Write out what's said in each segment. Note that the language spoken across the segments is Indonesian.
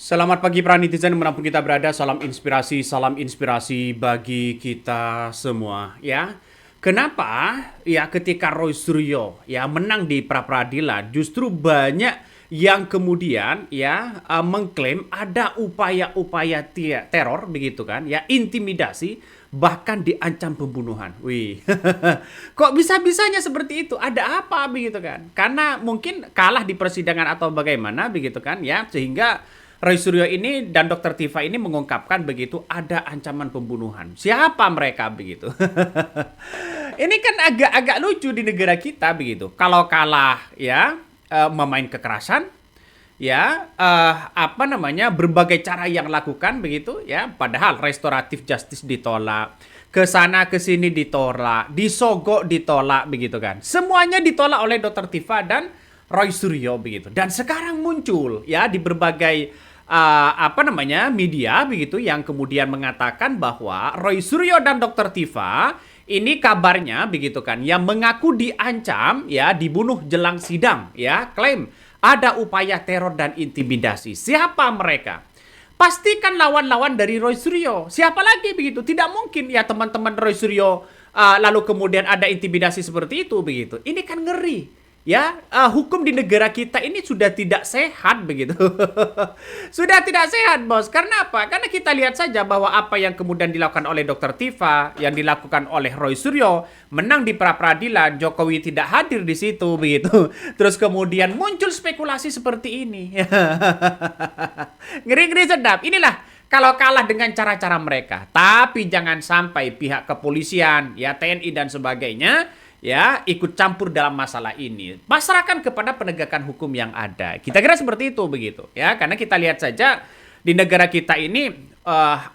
Selamat pagi para netizen dimanapun kita berada, salam inspirasi bagi kita semua ya. Kenapa ya ketika Roy Suryo ya menang di pra peradilan justru banyak yang kemudian ya mengklaim ada upaya-upaya teror begitu kan ya, intimidasi bahkan diancam pembunuhan. Wih. Kok bisa-bisanya seperti itu? Ada apa begitu kan? Karena mungkin kalah di persidangan atau bagaimana begitu kan ya, sehingga Roy Suryo ini dan Dr. Tifa ini mengungkapkan begitu ada ancaman pembunuhan. Siapa mereka begitu? Ini kan agak-agak lucu di negara kita begitu. Kalau kalah ya memain kekerasan ya berbagai cara yang lakukan begitu ya, padahal restoratif justice ditolak, ke sana ke sini ditolak, disogok ditolak begitu kan. Semuanya ditolak oleh Dr. Tifa dan Roy Suryo begitu. Dan sekarang muncul ya di berbagai media begitu yang kemudian mengatakan bahwa Roy Suryo dan Dr. Tifa ini kabarnya begitu kan yang mengaku diancam ya, dibunuh jelang sidang ya, klaim ada upaya teror dan intimidasi. Siapa mereka? Pastikan lawan-lawan dari Roy Suryo. Siapa lagi begitu? Tidak mungkin ya teman-teman Roy Suryo lalu kemudian ada intimidasi seperti itu begitu. Ini kan ngeri. Ya, hukum di negara kita ini sudah tidak sehat begitu. Sudah tidak sehat, Bos. Karena apa? Karena kita lihat saja bahwa apa yang kemudian dilakukan oleh Dr. Tifa, yang dilakukan oleh Roy Suryo, menang di pra peradilan, Jokowi tidak hadir di situ begitu. Terus kemudian muncul spekulasi seperti ini. Ngeri-ngeri sedap. Inilah kalau kalah dengan cara-cara mereka. Tapi jangan sampai pihak kepolisian, ya TNI dan sebagainya ya ikut campur dalam masalah ini. Pasrahkan kepada penegakan hukum yang ada. Kita kira seperti itu begitu ya, karena kita lihat saja di negara kita ini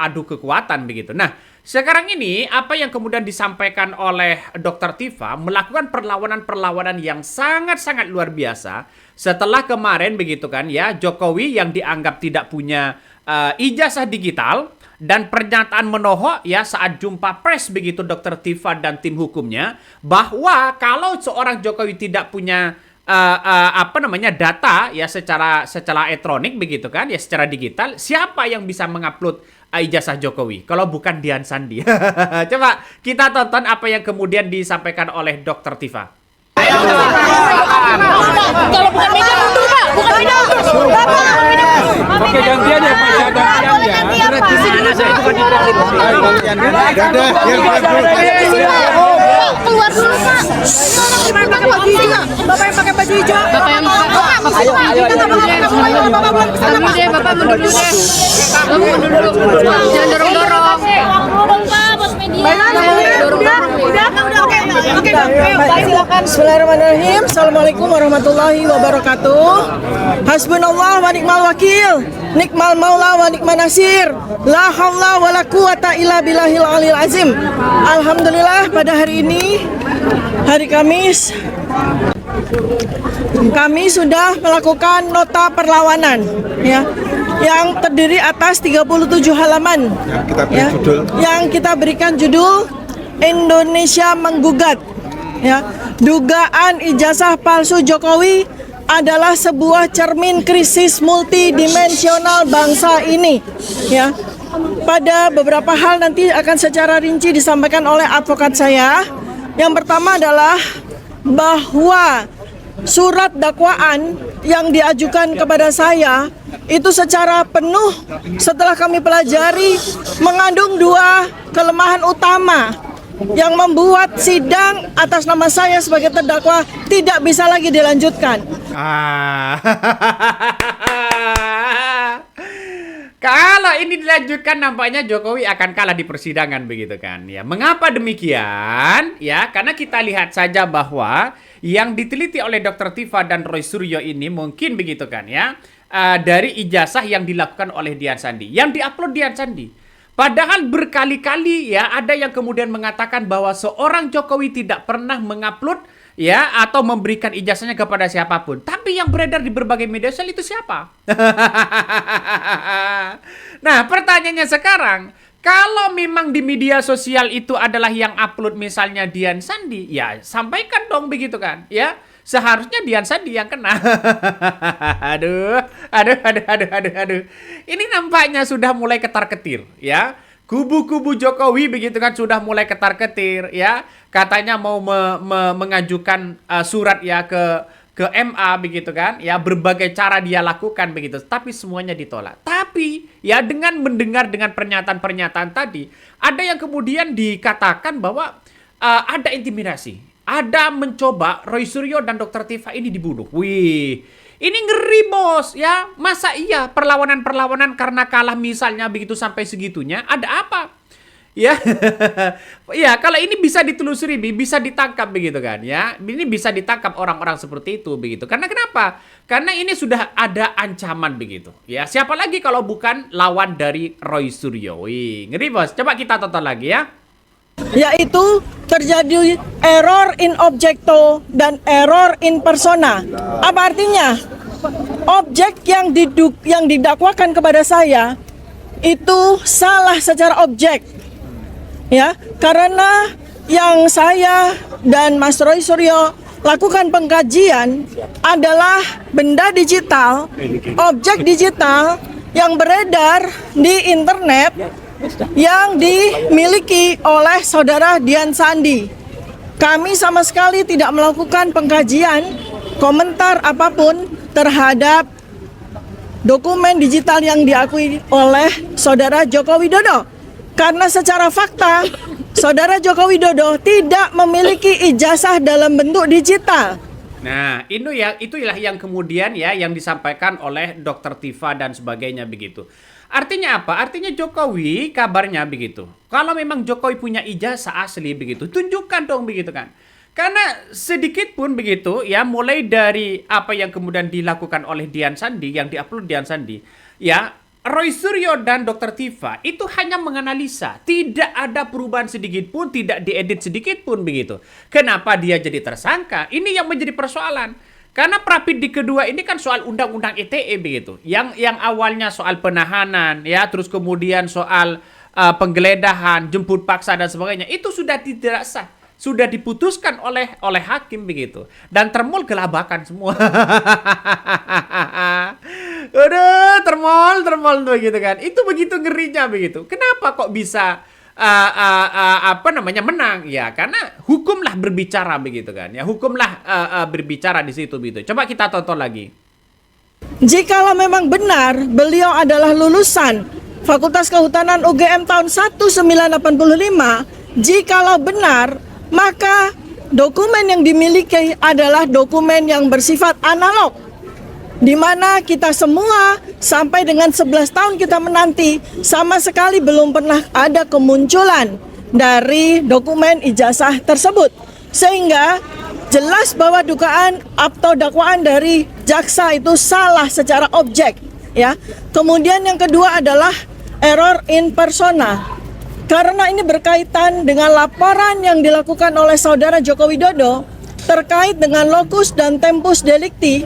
adu kekuatan begitu. Nah, sekarang ini apa yang kemudian disampaikan oleh Dr. Tifa melakukan perlawanan-perlawanan yang sangat-sangat luar biasa setelah kemarin begitu kan ya, Jokowi yang dianggap tidak punya ijazah digital dan pernyataan menohok ya saat jumpa pers begitu Dr. Tifa dan tim hukumnya bahwa kalau seorang Jokowi tidak punya data ya secara elektronik begitu kan ya, secara digital, siapa yang bisa mengupload ijazah Jokowi kalau bukan Dian Sandi? Coba kita tonton apa yang kemudian disampaikan oleh Dr. Tifa. Kalau bukan media mundur, Pak. Bukan media mundur. Bapak media mundur. Oke, gantian ya, Pak. Gantian ya. Keluar dulu, Pak. Gimana pakai baju hijau? Bapak yang pakai baju hijau. Bapak yang pakai Ayo. Bapak mundur dulu deh. Bapak mundur dulu. Jangan dorong-dorong. Dorong, Pak, bos media. Udah. Oke, silakan. Bismillahirrahmanirrahim. Assalamualaikum warahmatullahi wabarakatuh. Hasbunallah wa ni'mal wakil. Nikmal maula wa nikman nasir. La haula wa la quwata illa billahil aliyil azim. Alhamdulillah pada hari ini, hari Kamis, kami sudah melakukan nota perlawanan ya, yang terdiri atas 37 halaman yang kita berikan judul Indonesia Menggugat ya. Dugaan ijazah palsu Jokowi adalah sebuah cermin krisis multidimensional bangsa ini ya. Pada beberapa hal nanti akan secara rinci disampaikan oleh advokat saya. Yang pertama adalah bahwa surat dakwaan yang diajukan kepada saya itu secara penuh setelah kami pelajari mengandung dua kelemahan utama yang membuat sidang atas nama saya sebagai terdakwa tidak bisa lagi dilanjutkan. Kalau ini dilanjutkan nampaknya Jokowi akan kalah di persidangan begitu kan ya. Mengapa demikian? Ya, karena kita lihat saja bahwa yang diteliti oleh Dr. Tifa dan Roy Suryo ini mungkin begitu kan ya, dari ijazah yang dilakukan oleh Dian Sandi, yang diupload Dian Sandi. Padahal berkali-kali ya ada yang kemudian mengatakan bahwa seorang Jokowi tidak pernah mengupload ya atau memberikan ijazahnya kepada siapapun. Tapi yang beredar di berbagai media sosial itu siapa? Nah, pertanyaannya sekarang, kalau memang di media sosial itu adalah yang upload misalnya Dian Sandi, ya sampaikan dong begitu kan, ya. Seharusnya Dian Sandi yang kena. Aduh. Ini nampaknya sudah mulai ketar-ketir, ya. Kubu-kubu Jokowi begitu kan sudah mulai ketar-ketir, ya. Katanya mau mengajukan surat ya ke MA begitu kan, ya, berbagai cara dia lakukan begitu, tapi semuanya ditolak. Tapi ya dengan mendengar dengan pernyataan-pernyataan tadi, ada yang kemudian dikatakan bahwa ada intimidasi, ada mencoba Roy Suryo dan Dr. Tifa ini dibunuh. Wih, ini ngeri bos, ya. Masa iya perlawanan-perlawanan karena kalah misalnya begitu sampai segitunya? Ada apa? Ya, ya kalau ini bisa ditelusuri, bisa ditangkap begitu kan, ya. Ini bisa ditangkap orang-orang seperti itu begitu. Karena kenapa? Karena ini sudah ada ancaman begitu. Ya, siapa lagi kalau bukan lawan dari Roy Suryo? Wih, ngeri bos. Coba kita tonton lagi ya. Yaitu terjadi error in objecto dan error in persona. Apa artinya? Objek yang didakwakan kepada saya itu salah secara objek. Ya, karena yang saya dan Mas Roy Suryo lakukan pengkajian adalah benda digital, objek digital yang beredar di internet yang dimiliki oleh saudara Dian Sandi. Kami sama sekali tidak melakukan pengkajian, komentar apapun terhadap dokumen digital yang diakui oleh saudara Joko Widodo. Karena secara fakta, saudara Joko Widodo tidak memiliki ijazah dalam bentuk digital. Nah, itulah yang kemudian ya yang disampaikan oleh Dr. Tifa dan sebagainya begitu. Artinya apa? Artinya Jokowi kabarnya begitu. Kalau memang Jokowi punya ijazah asli begitu, tunjukkan dong begitu kan. Karena sedikit pun begitu ya, mulai dari apa yang kemudian dilakukan oleh Dian Sandi, yang diupload Dian Sandi, ya, Roy Suryo dan Dr. Tifa itu hanya menganalisa, tidak ada perubahan sedikit pun, tidak diedit sedikit pun begitu. Kenapa dia jadi tersangka? Ini yang menjadi persoalan. Karena Prapit di kedua ini kan soal undang-undang ITE begitu. Yang awalnya soal penahanan, ya, terus kemudian soal penggeledahan, jemput paksa dan sebagainya, itu sudah tidak sah. Sudah diputuskan oleh hakim begitu. Dan termol gelabakan semua. Aduh, termol begitu kan. Itu begitu ngerinya begitu. Kenapa kok bisa menang? Ya, karena hukumlah berbicara begitu kan. Ya, hukumlah berbicara di situ begitu. Coba kita tonton lagi. Jikalau memang benar beliau adalah lulusan Fakultas Kehutanan UGM tahun 1985, jikalau benar, maka dokumen yang dimiliki adalah dokumen yang bersifat analog, di mana kita semua sampai dengan 11 tahun kita menanti sama sekali belum pernah ada kemunculan dari dokumen ijazah tersebut, sehingga jelas bahwa dugaan atau dakwaan dari jaksa itu salah secara objek, ya. Kemudian yang kedua adalah error in persona. Karena ini berkaitan dengan laporan yang dilakukan oleh saudara Joko Widodo terkait dengan lokus dan tempus delicti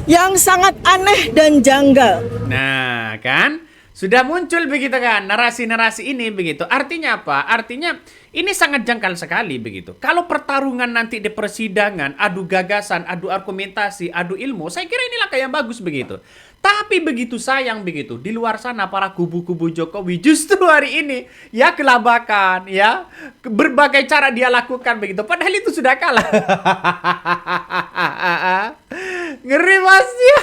yang sangat aneh dan janggal. Nah, kan? Sudah muncul begitu kan narasi-narasi ini begitu. Artinya apa? Artinya ini sangat janggal sekali begitu. Kalau pertarungan nanti di persidangan, adu gagasan, adu argumentasi, adu ilmu, saya kira ini langkah yang bagus begitu. Tapi begitu sayang begitu, di luar sana para kubu-kubu Jokowi justru hari ini ya kelabakan, ya berbagai cara dia lakukan begitu. Padahal itu sudah kalah. Ngeri mas ya.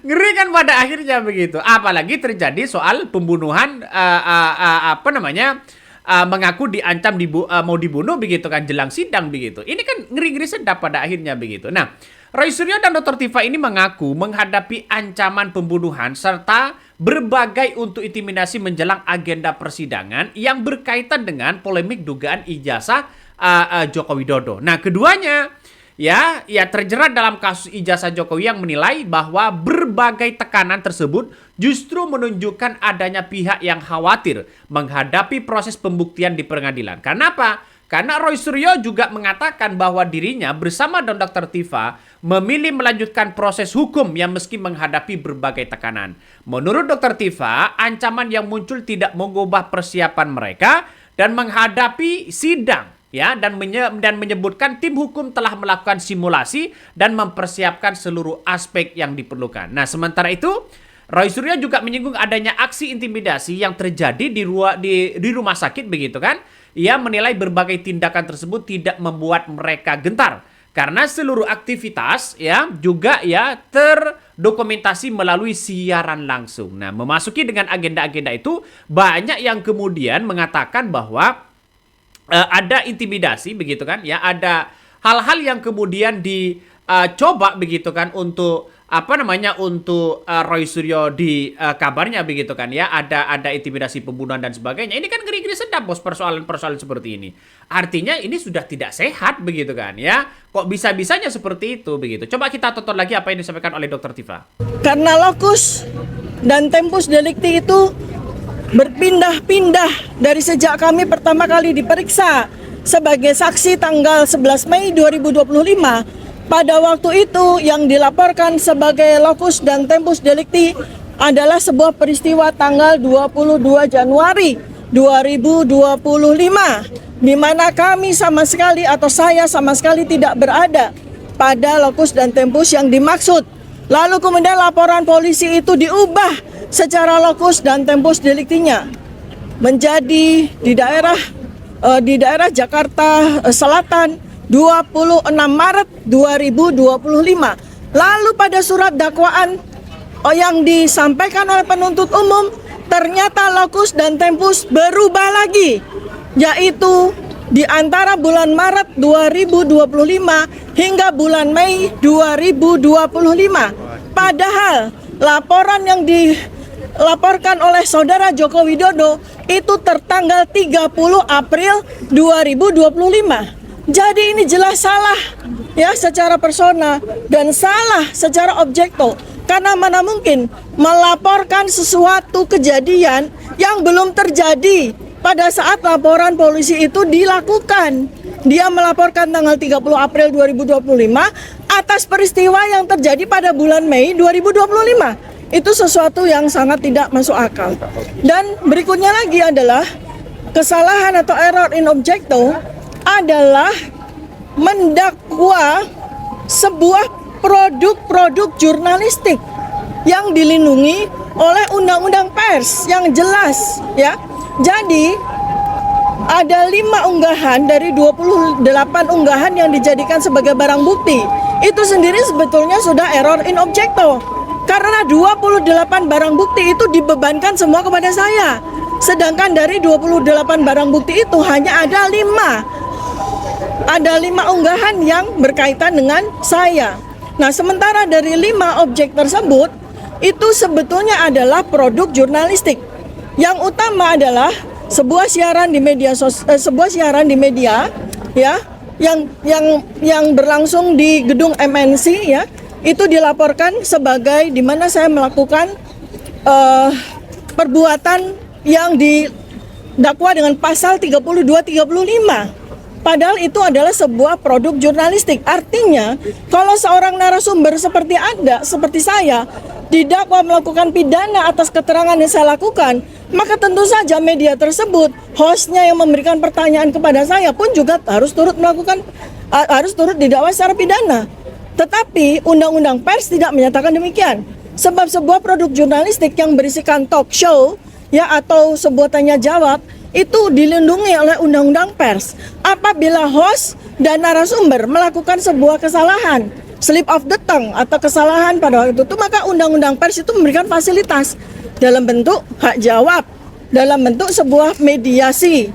Ngeri kan pada akhirnya begitu. Apalagi terjadi soal pembunuhan mengaku diancam mau dibunuh begitu kan jelang sidang begitu. Ini kan ngeri-ngeri sedap pada akhirnya begitu. Nah, Roy Suryo dan Dr. Tifa ini mengaku menghadapi ancaman pembunuhan serta berbagai untuk intimidasi menjelang agenda persidangan yang berkaitan dengan polemik dugaan ijazah Joko Widodo. Nah, keduanya ya terjerat dalam kasus ijazah Jokowi yang menilai bahwa berbagai tekanan tersebut justru menunjukkan adanya pihak yang khawatir menghadapi proses pembuktian di pengadilan. Kenapa? Karena Roy Suryo juga mengatakan bahwa dirinya bersama Dr. Tifa memilih melanjutkan proses hukum yang meski menghadapi berbagai tekanan. Menurut Dr. Tifa, ancaman yang muncul tidak mengubah persiapan mereka dan menghadapi sidang ya, dan menyebutkan tim hukum telah melakukan simulasi dan mempersiapkan seluruh aspek yang diperlukan. Nah, sementara itu Roy Suryo juga menyinggung adanya aksi intimidasi yang terjadi di rumah sakit begitu kan. Ia menilai berbagai tindakan tersebut tidak membuat mereka gentar karena seluruh aktivitas ya juga ya terdokumentasi melalui siaran langsung. Nah, memasuki dengan agenda-agenda itu, banyak yang kemudian mengatakan bahwa ada intimidasi begitu kan ya, ada hal-hal yang kemudian dicoba begitu kan untuk untuk Roy Suryo di kabarnya begitu kan ya, ada intimidasi pembunuhan dan sebagainya. Ini kan ngeri-ngeri sedap bos, persoalan seperti ini. Artinya ini sudah tidak sehat begitu kan ya. Kok bisa-bisanya seperti itu begitu. Coba kita tonton lagi apa yang disampaikan oleh Dr. Tifa. Karena lokus dan tempus delicti itu berpindah-pindah dari sejak kami pertama kali diperiksa sebagai saksi tanggal 11 Mei 2025. Pada waktu itu yang dilaporkan sebagai lokus dan tempus delicti adalah sebuah peristiwa tanggal 22 Januari 2025, di mana kami sama sekali atau saya sama sekali tidak berada pada lokus dan tempus yang dimaksud. Lalu kemudian laporan polisi itu diubah secara lokus dan tempus deliktinya menjadi di daerah Jakarta Selatan 26 Maret 2025. Lalu pada surat dakwaan yang disampaikan oleh penuntut umum, ternyata lokus dan tempus berubah lagi, yaitu di antara bulan Maret 2025 hingga bulan Mei 2025. Padahal laporan yang dilaporkan oleh Saudara Joko Widodo itu tertanggal 30 April 2025. Jadi ini jelas salah ya secara persona dan salah secara objekto. Karena mana mungkin melaporkan sesuatu kejadian yang belum terjadi pada saat laporan polisi itu dilakukan. Dia melaporkan tanggal 30 April 2025 atas peristiwa yang terjadi pada bulan Mei 2025. Itu sesuatu yang sangat tidak masuk akal. Dan berikutnya lagi adalah kesalahan atau error in objecto adalah mendakwa sebuah produk jurnalistik yang dilindungi oleh undang-undang pers yang jelas ya. Jadi ada 5 unggahan dari 28 unggahan yang dijadikan sebagai barang bukti. Itu sendiri sebetulnya sudah error in objecto. Karena 28 barang bukti itu dibebankan semua kepada saya. Sedangkan dari 28 barang bukti itu hanya ada 5 unggahan yang berkaitan dengan saya. Nah, sementara dari 5 objek tersebut itu sebetulnya adalah produk jurnalistik. Yang utama adalah sebuah siaran di media ya, yang berlangsung di gedung MNC ya. Itu dilaporkan sebagai di mana saya melakukan perbuatan yang didakwa dengan pasal 32-35. Padahal itu adalah sebuah produk jurnalistik. Artinya, kalau seorang narasumber seperti Anda, seperti saya, didakwa melakukan pidana atas keterangan yang saya lakukan, maka tentu saja media tersebut, hostnya yang memberikan pertanyaan kepada saya pun juga harus turut didakwa secara pidana. Tetapi Undang-Undang Pers tidak menyatakan demikian. Sebab sebuah produk jurnalistik yang berisikan talk show ya atau sebuah tanya jawab itu dilindungi oleh Undang-Undang Pers. Apabila host dan narasumber melakukan sebuah kesalahan, slip of the tongue atau kesalahan pada waktu itu, maka Undang-Undang Pers itu memberikan fasilitas dalam bentuk hak jawab, dalam bentuk sebuah mediasi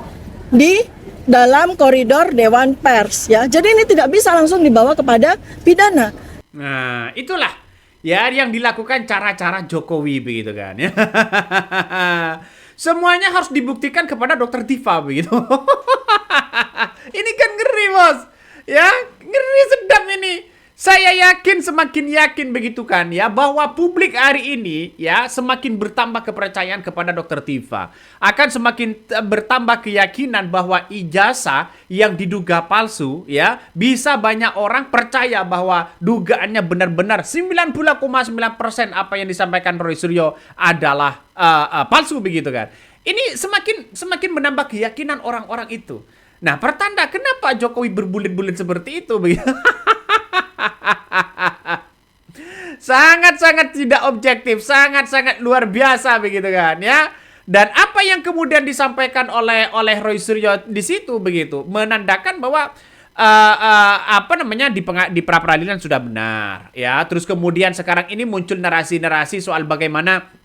di dalam koridor Dewan Pers ya. Jadi ini tidak bisa langsung dibawa kepada pidana. Nah, itulah ya yang dilakukan cara-cara Jokowi begitu kan ya. Semuanya harus dibuktikan kepada Dr. Tifa begitu. Ini kan ngeri, Bos. Ya, ngeri sedap ini. Saya yakin, semakin yakin begitu kan ya, bahwa publik hari ini ya semakin bertambah kepercayaan kepada Dr. Tifa. Akan semakin bertambah keyakinan bahwa ijazah yang diduga palsu ya, bisa banyak orang percaya bahwa dugaannya benar-benar 90,9% apa yang disampaikan Roy Suryo adalah palsu begitu kan. Ini semakin menambah keyakinan orang-orang itu. Nah, pertanda kenapa Jokowi berbulit-bulit seperti itu begitu. Sangat-sangat tidak objektif, sangat-sangat luar biasa begitu kan ya. Dan apa yang kemudian disampaikan oleh Roy Suryo di situ begitu menandakan bahwa di pra peradilan sudah benar ya. Terus kemudian sekarang ini muncul narasi-narasi soal bagaimana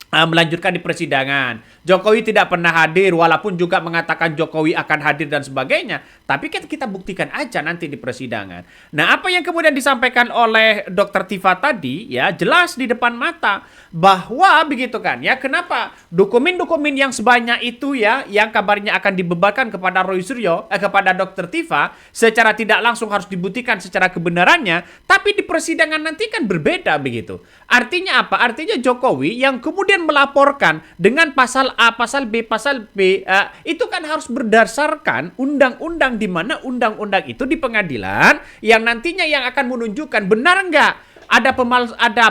melanjutkan di persidangan. Jokowi tidak pernah hadir walaupun juga mengatakan Jokowi akan hadir dan sebagainya. Tapi kita buktikan aja nanti di persidangan. Nah, apa yang kemudian disampaikan oleh Dr. Tifa tadi ya jelas di depan mata bahwa begitu kan ya, kenapa dokumen-dokumen yang sebanyak itu ya yang kabarnya akan dibebankan kepada Roy Suryo kepada Dr. Tifa secara tidak langsung harus dibuktikan secara kebenarannya, tapi di persidangan nanti kan berbeda begitu. Artinya apa? Artinya Jokowi yang kemudian melaporkan dengan pasal A, pasal B, pasal B, itu kan harus berdasarkan undang-undang, di mana undang-undang itu di pengadilan yang nantinya yang akan menunjukkan benar nggak ada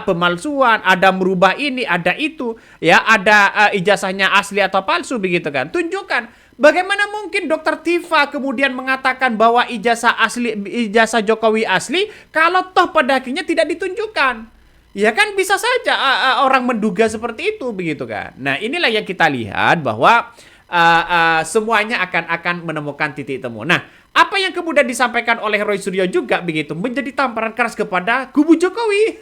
pemalsuan, ada merubah ini, ada itu, ya ada ijazahnya asli atau palsu begitu kan? Tunjukkan. Bagaimana mungkin Dr. Tifa kemudian mengatakan bahwa ijazah Jokowi asli kalau toh pada akhirnya tidak ditunjukkan? Ya kan bisa saja orang menduga seperti itu begitu kan. Nah, inilah yang kita lihat bahwa semuanya akan menemukan titik temu. Nah, apa yang kemudian disampaikan oleh Roy Suryo juga begitu menjadi tamparan keras kepada kubu Jokowi.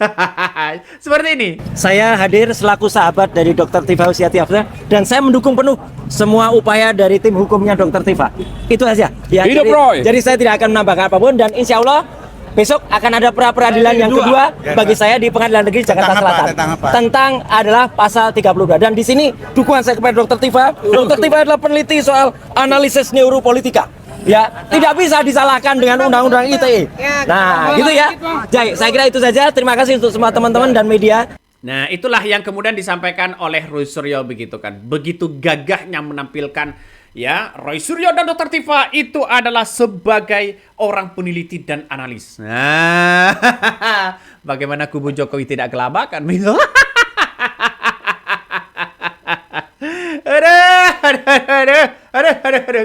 Seperti ini. Saya hadir selaku sahabat dari Dr. Tifa Usiati Afza dan saya mendukung penuh semua upaya dari tim hukumnya Dr. Tifa. Itu aja. Ya, Hidup Roy. Jadi saya tidak akan menambahkan apapun dan insya Allah besok akan ada pra peradilan yang kedua bagi saya di Pengadilan Negeri Jakarta Selatan tentang adalah pasal 32 dan di sini dukungan saya kepada Dr. Tifa. Dr. Tifa adalah peneliti soal analisis neuropolitika. Ya, tidak bisa disalahkan dengan undang-undang ITE. Nah, gitu ya. Jadi, saya kira itu saja. Terima kasih untuk semua teman-teman dan media. Nah, itulah yang kemudian disampaikan oleh Roy Suryo begitu kan. Begitu gagahnya menampilkan ya, Roy Suryo dan Dr. Tifa itu adalah sebagai orang peneliti dan analis. Nah, bagaimana kubu Jokowi tidak kelabakan? Aduh,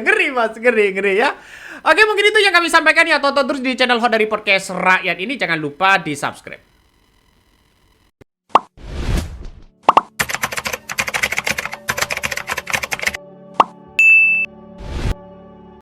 ngeri mas, ngeri ya. Oke, mungkin itu yang kami sampaikan ya. Tonton terus di channel Hodari Podcast Rakyat ini. Jangan lupa di subscribe.